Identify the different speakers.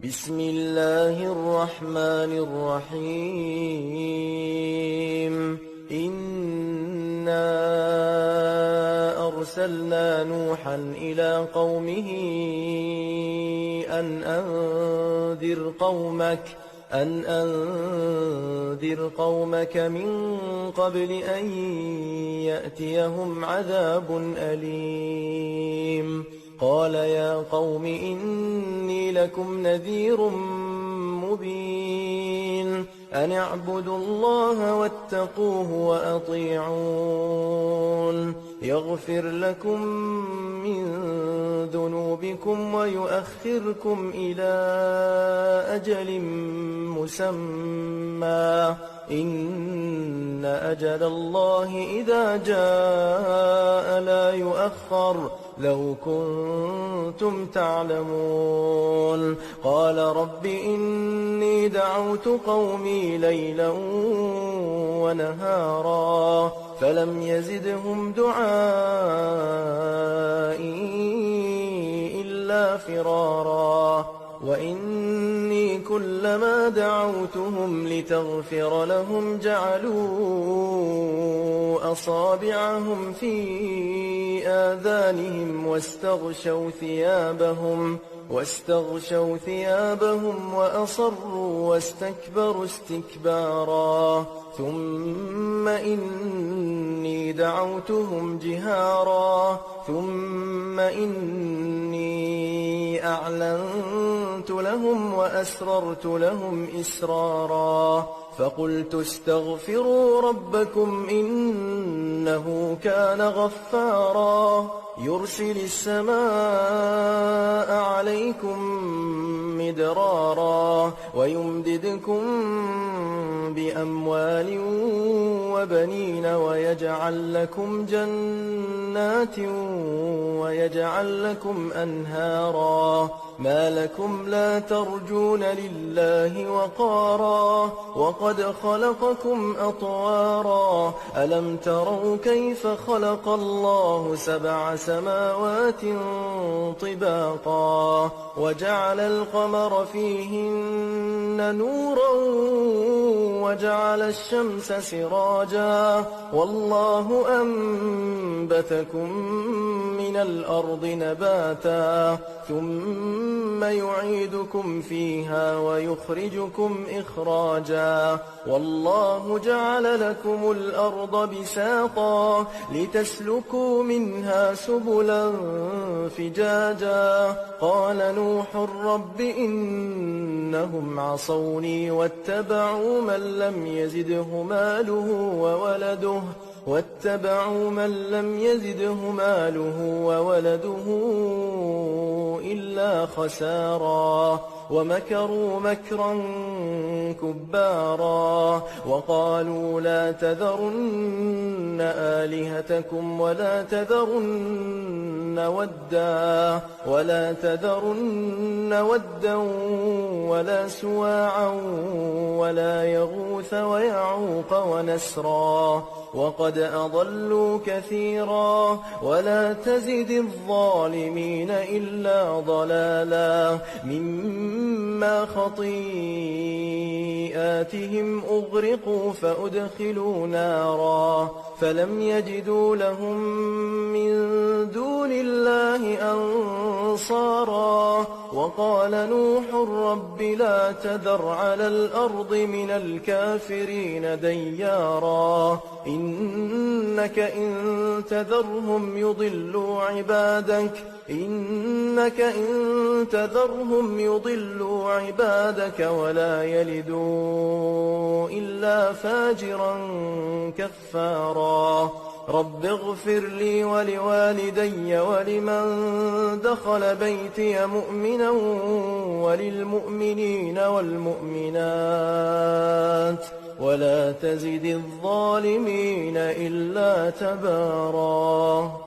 Speaker 1: بسم الله الرحمن الرحيم إنا أرسلنا نوحا إلى قومه أن أنذر قومك من قبل أن يأتيهم عذاب أليم قال يا قوم إني لكم نذير مبين أن اعبدوا الله واتقوه وأطيعون يغفر لكم من ذنوبكم ويؤخركم إلى أجل مسمى إن أجل الله إذا جاء لا يؤخر لو كنتم تعلمون قال رب إني دعوت قومي ليلا ونهارا فلم يزدهم دعائي إلا فرارا وإني كلما دعوتهم لتغفر لهم جعلوا أصابعهم في آذانهم واستغشوا ثيابهم وأصروا واستكبروا استكبارا ثم إني دعوتهم جهارا ثم إني أعلنت لهم وأسررت لهم إسرارا فقلت استغفروا ربكم إنه كان غفارا يرسل السماء عليكم مدرارا ويمددكم بأموال وبنين ويجعل لكم جنات ويجعل لكم أنهارا ما لكم لا ترجون لله وقارا وقد خلقكم أطوارا ألم تروا كيف خلق الله 7 سماوات طباقا وجعل القمر فيهن نورا وجعل الشمس سراجا والله أنبتكم من الأرض نباتا ثم يعيدكم فيها ويخرجكم إخراجا والله جعل لكم الأرض بساطا لتسلكوا منها سبلا فجاجا قال نوح رب إنهم عصوني واتبعوا من لم يزده ماله وولده إلا خسارا ومكروا مكرا كبارا وقالوا لا تذرن آلهتكم ولا تذرن ودا ولا سواعا ولا يغوث ويعوق ونسرا وقد أضلوا كثيرا ولا تزد الظالمين إلا ضلالا مما خطيئاتهم أغرقوا فأدخلوا نارا فلم يجدوا لهم من دون الله أنصارا وقال نوح رب لا تذر على الأرض من الكافرين ديارا إنك إن تذرهم يضلوا عبادك ولا يلدوا إلا فاجرا كفارا رب اغفر لي ولوالدي ولمن دخل بيتي مؤمنا وللمؤمنين والمؤمنات ولا تزد الظالمين إلا تبارا.